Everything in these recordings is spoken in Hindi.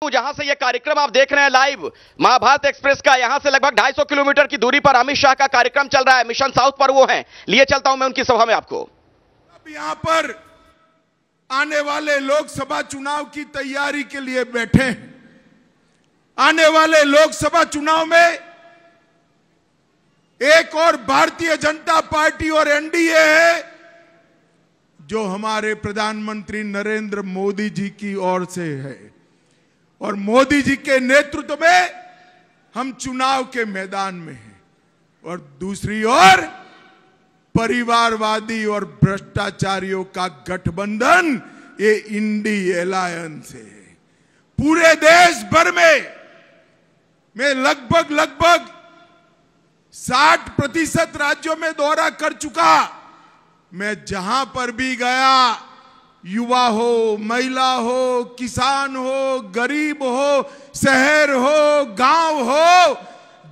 जहां से ये कार्यक्रम आप देख रहे हैं लाइव महाभारत एक्सप्रेस का, यहां से लगभग 250 किलोमीटर की दूरी पर अमित शाह का कार्यक्रम चल रहा है। मिशन साउथ पर वो हैं, लिए चलता हूं मैं उनकी सभा में आपको। अब यहां पर आने वाले लोकसभा चुनाव की तैयारी के लिए बैठे हैं। आने वाले लोकसभा चुनाव में एक और भारतीय जनता पार्टी और एनडीए है, जो हमारे प्रधानमंत्री नरेंद्र मोदी जी की ओर से है, और मोदी जी के नेतृत्व में हम चुनाव के मैदान में हैं। और दूसरी ओर परिवारवादी और भ्रष्टाचारियों का गठबंधन, ये इंडी अलायंस है। पूरे देश भर में मैं लगभग 60% राज्यों में दौरा कर चुका। मैं जहां पर भी गया, युवा हो, महिला हो, किसान हो, गरीब हो, शहर हो, गांव हो,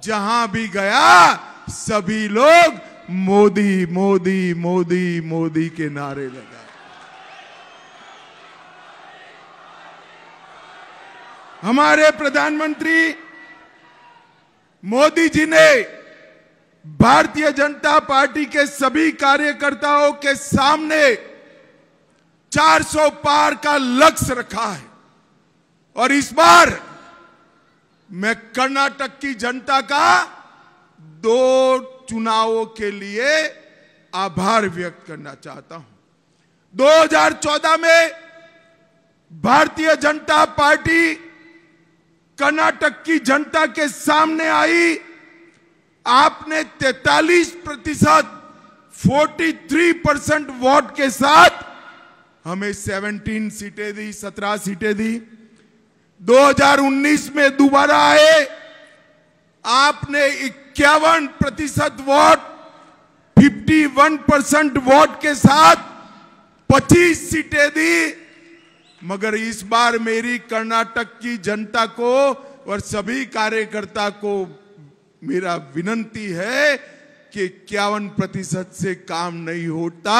जहां भी गया सभी लोग मोदी मोदी मोदी मोदी के नारे लगाए। हमारे प्रधानमंत्री मोदी जी ने भारतीय जनता पार्टी के सभी कार्यकर्ताओं के सामने 400 पार का लक्ष्य रखा है। और इस बार मैं कर्नाटक की जनता का 2 चुनावों के लिए आभार व्यक्त करना चाहता हूं। 2014 में भारतीय जनता पार्टी कर्नाटक की जनता के सामने आई। आपने 43%, 43% वोट के साथ हमें 17 सीटें दी, 17 सीटें दी। 2019 में दोबारा आए, आपने 51% वोट, 51% वोट के साथ 25 सीटें दी। मगर इस बार मेरी कर्नाटक की जनता को और सभी कार्यकर्ता को मेरा विनंती है कि 51% से काम नहीं होता,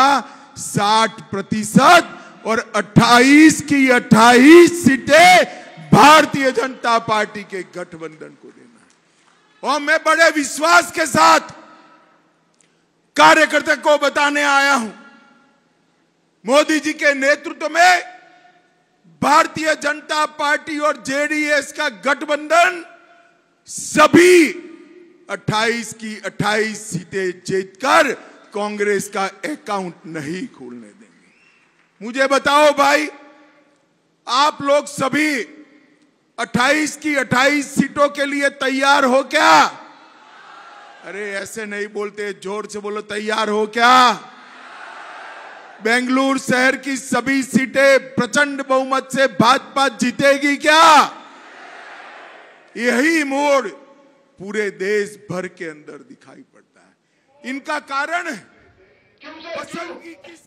60% और 28 की 28 सीटें भारतीय जनता पार्टी के गठबंधन को देना है। और मैं बड़े विश्वास के साथ कार्यकर्ता को बताने आया हूं, मोदी जी के नेतृत्व में भारतीय जनता पार्टी और जेडीएस का गठबंधन सभी 28 की 28 सीटें जीतकर कांग्रेस का अकाउंट नहीं खोलने देंगे। मुझे बताओ भाई, आप लोग सभी 28 की 28 सीटों के लिए तैयार हो क्या? अरे ऐसे नहीं बोलते, जोर से बोलो, तैयार हो क्या? बेंगलुरु शहर की सभी सीटें प्रचंड बहुमत से भाजपा जीतेगी क्या? यही मोड़ पूरे देश भर के अंदर दिखाई पड़ता है। इनका कारण है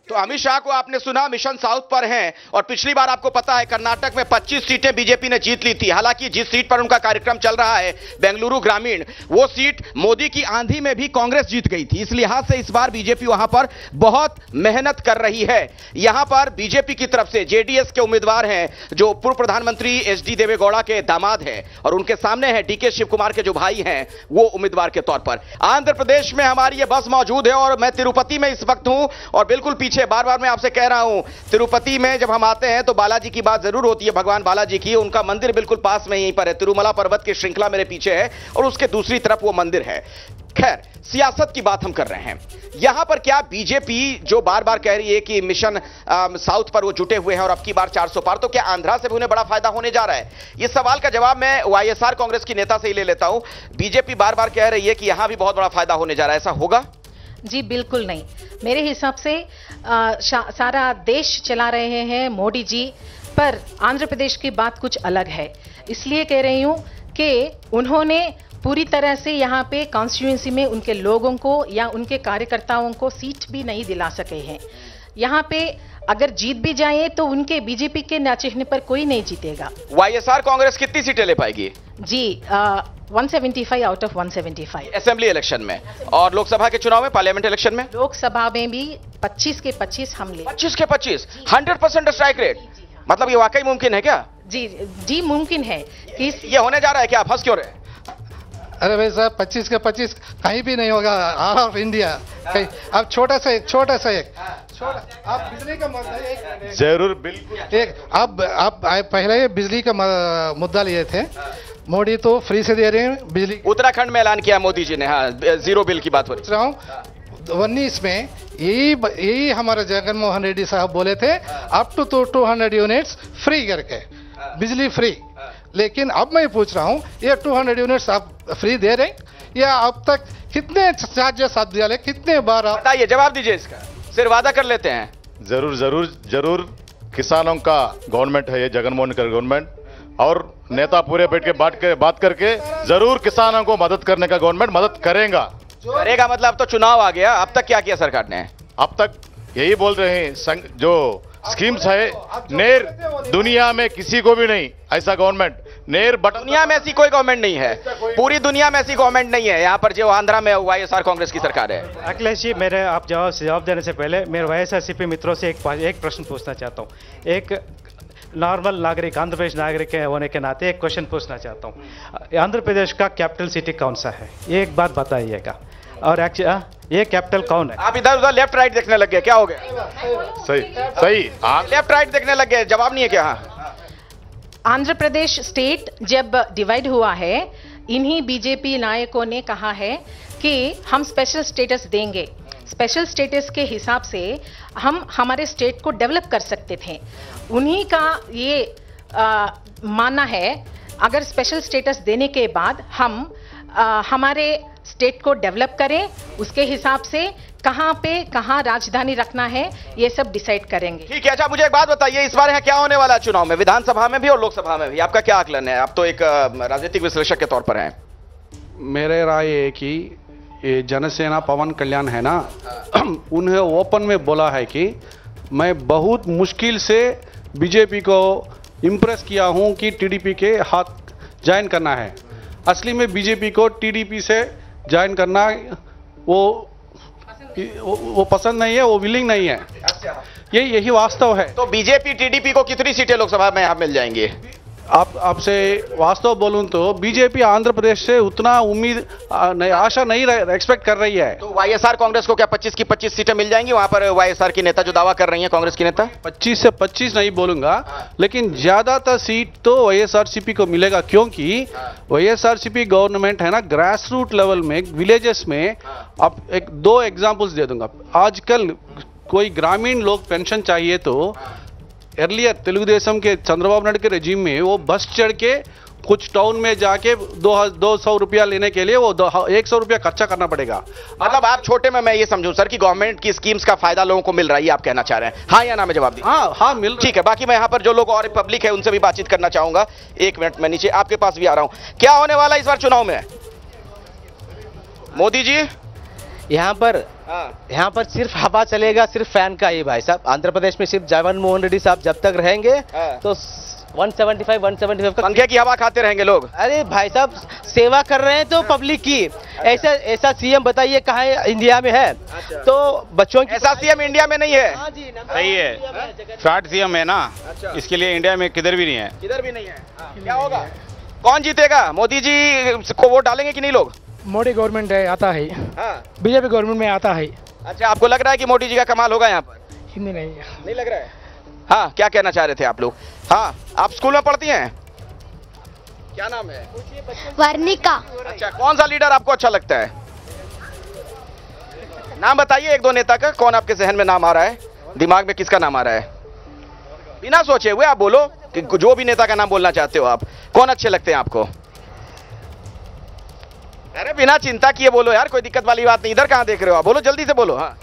तो अमित शाह को आपने सुना, मिशन साउथ पर हैं। और पिछली बार आपको पता है कर्नाटक में 25 सीटें बीजेपी ने जीत ली थी। हालांकि जिस सीट पर उनका कार्यक्रम चल रहा है बेंगलुरु ग्रामीण, वो सीट मोदी की आंधी में भी कांग्रेस जीत गई थी। इस लिहाज से इस बार बीजेपी वहां पर बहुत मेहनत कर रही है। यहां पर बीजेपी की तरफ से जेडीएस के उम्मीदवार हैं, जो पूर्व प्रधानमंत्री एचडी देवेगौड़ा के दामाद हैं, और उनके सामने है डीके शिव कुमार के जो भाई हैं, वो उम्मीदवार के तौर पर। आंध्र प्रदेश में हमारी ये बस मौजूद है और मैं तिरुपति में इस वक्त हूं। और बिल्कुल पीछे बार बार मैं आपसे कह रहा हूं, तिरुपति में जब हम आते हैं तो बालाजी की बात जरूर होती है, भगवान बालाजी की। उनका मंदिर बिल्कुल पास में यहीं पर है, तिरुमला पर्वत की श्रृंखला मेरे पीछे है और उसके दूसरी तरफ वो मंदिर है। खैर, सियासत की बात हम कर रहे हैं। यहां पर क्या बीजेपी जो बार बार कह रही है कि मिशन साउथ पर वो जुटे हुए हैं और अब की बार 400 पार, तो क्या आंध्रा से भी उन्हें बड़ा फायदा होने जा रहा है? इस सवाल का जवाब मैं वाईएसआर कांग्रेस की नेता से ही ले लेता हूं। बीजेपी बार बार कह रही है कि यहां भी बहुत बड़ा फायदा होने जा रहा है, ऐसा होगा? जी बिल्कुल नहीं। मेरे हिसाब से सारा देश चला रहे हैं मोदी जी, पर आंध्र प्रदेश की बात कुछ अलग है। इसलिए कह रही हूं कि उन्होंने पूरी तरह से यहाँ पे कॉन्स्टिट्यूएंसी में उनके लोगों को या उनके कार्यकर्ताओं को सीट भी नहीं दिला सके हैं। यहाँ पे अगर जीत भी जाए तो उनके बीजेपी के ना चिन्ह पर कोई नहीं जीतेगा। वाईएसआर कांग्रेस कितनी सीटें ले पाएगी? जी 175 आउट ऑफ 175 असेंबली इलेक्शन में, और लोकसभा के चुनाव में, पार्लियामेंट इलेक्शन में? लोकसभा में भी 25 के 25 हम ले 25 के 25 100% स्ट्राइक रेट। मतलब ये वाकई मुमकिन है क्या? जी जी मुमकिन है कि ये होने जा रहा है क्या? आप हंस क्यों रहे? अरे भाई साहब 25 का 25 कहीं भी नहीं होगा, ऑल ऑफ इंडिया कहीं। अब छोटा सा एक छोटा आप बिजली का मुद्दा जरूर बिल्कुल एक अब पहले बिजली का मुद्दा लिए थे। मोदी तो फ्री से दे रहे हैं बिजली। उत्तराखंड में ऐलान किया मोदी जी ने, हाँ, जीरो बिल की बात हो रही हूँ। 19 में यही हमारे जगन मोहन रेड्डी साहब बोले थे अप टू 200 यूनिट्स फ्री करके, बिजली फ्री। लेकिन अब मैं पूछ रहा हूँ ये 200 यूनिट्स आप फ्री दे रहे या अब तक कितने चार्जेस आप दिया, कितने बार आप बताइए, जवाब दीजिए इसका। सिर्फ वादा कर लेते हैं। जरूर जरूर जरूर किसानों का गवर्नमेंट है ये, जगनमोहन का गवर्नमेंट, और नेता पूरे बैठ के बात करके जरूर किसानों को मदद करने का गवर्नमेंट मदद करेगा। मतलब तो चुनाव आ गया, अब तक क्या किया सरकार ने? अब तक यही बोल रहे हैं जो स्कीम्स है, नेर दुनिया में किसी को भी नहीं ऐसा गवर्नमेंट, नेर बटन दुनिया में ऐसी कोई गवर्नमेंट नहीं है, पूरी दुनिया में ऐसी गवर्नमेंट नहीं है। यहाँ पर जो आंध्रा में वाईएसआर कांग्रेस की सरकार है। अखिलेश जी, मेरे आप जवाब देने से पहले मेरे वाईएसआरसीपी मित्रों से एक प्रश्न पूछना चाहता हूँ। एक नॉर्मल नागरिक, आंध्र प्रदेश नागरिक होने के नाते एक क्वेश्चन पूछना चाहता हूँ। आंध्र प्रदेश का कैपिटल सिटी कौन सा है, ये एक बात बताइएगा। और ये कैपिटल कौन है? आप इधर उधर लेफ्ट राइट देखने लग गए, क्या हो गया? सही लेफ्ट राइट देखने लग गए, जवाब नहीं है क्या? आंध्र प्रदेश स्टेट जब डिवाइड हुआ है, इन्हीं बीजेपी नायकों ने कहा है कि हम स्पेशल स्टेटस देंगे। स्पेशल स्टेटस के हिसाब से हम हमारे स्टेट को डेवलप कर सकते थे। उन्हीं का ये मानना है अगर स्पेशल स्टेटस देने के बाद हम हमारे स्टेट को डेवलप करें, उसके हिसाब से कहाँ राजधानी रखना है ये सब डिसाइड करेंगे। ठीक है। अच्छा, मुझे एक बात बताइए, इस बार यहाँ क्या होने वाला है चुनाव में, विधानसभा में भी और लोकसभा में भी? आपका क्या आकलन है? आप तो एक राजनीतिक विश्लेषक के तौर पर हैं। मेरे राय है कि ये जनसेना पवन कल्याण है ना, उन्हें ओपन में बोला है कि मैं बहुत मुश्किल से बीजेपी को इम्प्रेस किया हूं कि टीडीपी के हाथ ज्वाइन करना है। असली में बीजेपी को टीडीपी से ज्वाइन करना वो पसंद नहीं है, वो विलिंग नहीं है। यही वास्तव है। तो बीजेपी टीडीपी को कितनी सीटें लोकसभा में यहाँ मिल जाएंगी? आपसे वास्तव बोलूं तो बीजेपी आंध्र प्रदेश से उतना आशा नहीं एक्सपेक्ट कर रही है। तो वाईएसआर कांग्रेस को क्या 25 की 25 सीटें मिल जाएंगी? वहां पर वाईएसआर की नेता जो दावा कर रही हैं, कांग्रेस की नेता 25 से 25 नहीं बोलूंगा, लेकिन ज्यादातर सीट तो वाईएसआरसीपी को मिलेगा, क्योंकि वाईएसआरसीपी गवर्नमेंट है ना, ग्रास रूट लेवल में, विलेजेस में। अब दो एग्जाम्पल्स दे दूंगा। आजकल कोई ग्रामीण लोग पेंशन चाहिए तो अर्लियर तेलुगुदेशम के चंद्रबाबू नायडू के रेजिम में वो बस चढ़ के कुछ टाउन में जाके 200 रुपया लेने के लिए वो 100 रुपया खर्चा करना पड़ेगा। मतलब आप छोटे में मैं ये समझूं सर कि गवर्नमेंट की स्कीम्स का फायदा लोगों को मिल रहा है, ये आप कहना चाह रहे हैं? हाँ या ना में जवाब दीजिए। हाँ मिल रहा। ठीक है। बाकी मैं यहाँ पर जो लोग और पब्लिक है उनसे भी बातचीत करना चाहूंगा। एक मिनट, मैं नीचे आपके पास भी आ रहा हूं। क्या होने वाला इस बार चुनाव में मोदी जी? यहाँ पर सिर्फ हवा चलेगा, सिर्फ फैन का ही भाई साहब। आंध्र प्रदेश में सिर्फ जगन मोहन रेड्डी साहब जब तक रहेंगे तो 175 का पंखे की हवा खाते रहेंगे लोग। अरे भाई साहब, सेवा कर रहे हैं तो पब्लिक की। ऐसा सीएम बताइए कहाँ इंडिया में है? तो बच्चों की ऐसा सीएम इंडिया में नहीं है। सही है, फ्रॉड सीएम है ना, इसके लिए इंडिया में किधर भी नहीं है। किधर भी नहीं है। क्या होगा, कौन जीतेगा? मोदी जी को वोट डालेंगे कि नहीं लोग? मोदी गवर्नमेंट है, आता है। बीजेपी गवर्नमेंट में आता है। अच्छा, आपको लग रहा है कि मोदी जी का कमाल होगा यहाँ पर? हिंदी नहीं लग रहा है। हाँ, क्या कहना चाह रहे थे आप लोग? हाँ, आप स्कूल में पढ़ती हैं? क्या नाम है? वर्णिका। अच्छा, कौन सा लीडर आपको अच्छा लगता है? नाम बताइए एक दो नेता का। कौन आपके जहन में नाम आ रहा है? दिमाग में किसका नाम आ रहा है? बिना सोचे हुए आप बोलो कि जो भी नेता का नाम बोलना चाहते हो आप। कौन अच्छे लगते हैं आपको? अरे बिना चिंता किए बोलो यार, कोई दिक्कत वाली बात नहीं। इधर कहां देख रहे हो आप? बोलो, जल्दी से बोलो। हाँ,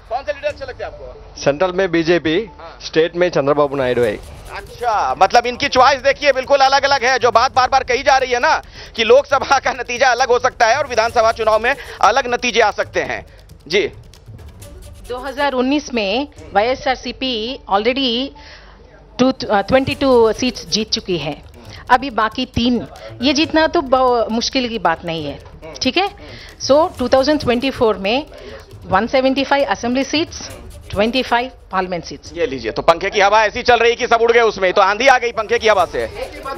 कौन से लीडर अच्छे लगते हैं आपको? सेंट्रल में बीजेपी, स्टेट में चंद्रबाबू नायडू है। अच्छा, मतलब इनकी चॉइस देखिए बिल्कुल अलग अलग है। जो बात बार बार कही जा रही है ना कि लोकसभा का नतीजा अलग हो सकता है और विधानसभा चुनाव में अलग नतीजे आ सकते हैं। जी, 2019 में वाईएसआरसीपी ऑलरेडी 22 सीट्स जीत चुकी है। अभी बाकी 3 ये जीतना तो मुश्किल की बात नहीं है, ठीक है। सो 2024 में 175 असेंबली सीट्स 25 पार्लियामेंट सीट्स। ये लीजिए, तो पंखे की हवा ऐसी चल रही कि सब उड़ गए उसमें, तो आंधी आ गई पंखे की हवा से।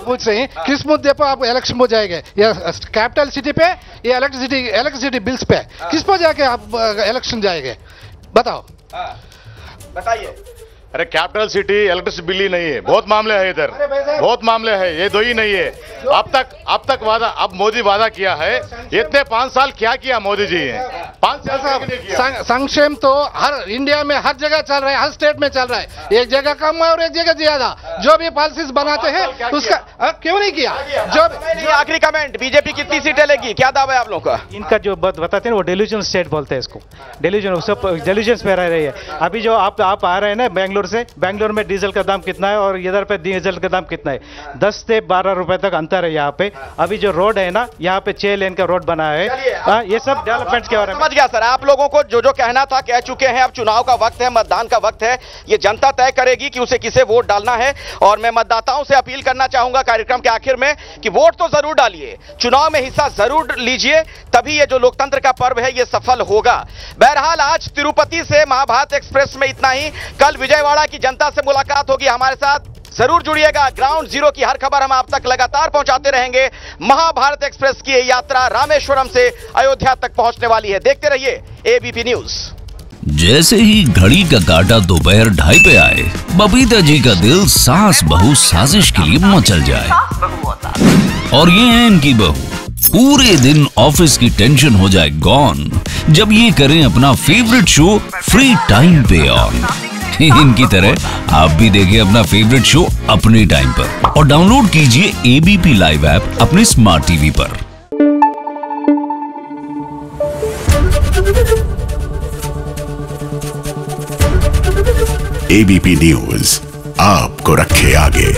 पूछ रहे हैं किस मुद्दे पर आप इलेक्शन में जाएंगे, या कैपिटल सिटी पे या इलेक्ट्रिसिटी बिल्स पे, किस पर जाके आप इलेक्शन जाएंगे बताओ? बताइए। अरे कैपिटल सिटी इलेक्ट्रिसिटी बिल ही नहीं है, बहुत मामले हैं इधर, बहुत मामले हैं, ये दो ही नहीं है। अब तक वादा, अब मोदी वादा किया है, इतने 5 साल क्या किया मोदी जी ने? 5 साल संक्षेम तो हर इंडिया में हर जगह चल रहा है, हर स्टेट में चल रहा है, एक जगह कम है और एक जगह ज्यादा। जो भी पॉलिसीज बनाते हैं उसका क्यों नहीं किया? जो आखिरी कमेंट, बीजेपी कितनी सीटें लेगी, क्या दावा है आप लोगों का? इनका जो बताते हैं वो डेल्यूजन स्टेट बोलते हैं इसको, डेल्यूजन पे रह रही है। अभी जो आप आ रहे हैं ना बैंगलोर में डीजल का दाम कितना है और इधर पे डीजल का दाम कितना है? 10 से 12 रुपए तक अंतर है यहाँ पे। अभी जो रोड है ना, यहाँ पे 6 लेन का रोड बना है। ये सब डेवलपमेंट के बारे में समझ गया सर। आप लोगों को जो कहना था कह चुके हैं। अब चुनाव का वक्त है, मतदान का वक्त है, ये जनता तय करेगी कि उसे किसे वोट डालना है। और मैं मतदाताओं से अपील करना चाहूंगा कार्यक्रम के आखिर में कि वोट तो जरूर डालिए, चुनाव में हिस्सा जरूर लीजिए, तभी ये जो लोकतंत्र का पर्व है ये सफल होगा। बहरहाल आज तिरुपति से महाभारत एक्सप्रेस में इतना ही। कल विजयवाड़ा की जनता से मुलाकात होगी, हमारे साथ जरूर जुड़िएगा। ग्राउंड जीरो की हर खबर हम आप तक लगातार पहुंचाते रहेंगे। महाभारत एक्सप्रेस की यात्रा रामेश्वरम से अयोध्या तक पहुंचने वाली है, देखते रहिए एबीपी न्यूज। जैसे ही घड़ी का काटा दोपहर 2:30 पे आए, बबीता जी का दिल सास बहू साजिश के लिए मचल जाए। और ये है इनकी बहू, पूरे दिन ऑफिस की टेंशन हो जाए गॉन जब ये करें अपना फेवरेट शो फ्री टाइम पे ऑन। इनकी तरह आप भी देखिए अपना फेवरेट शो अपने टाइम पर और डाउनलोड कीजिए एबीपी लाइव ऐप अपने स्मार्ट टीवी पर। एबीपी न्यूज आपको रखे आगे।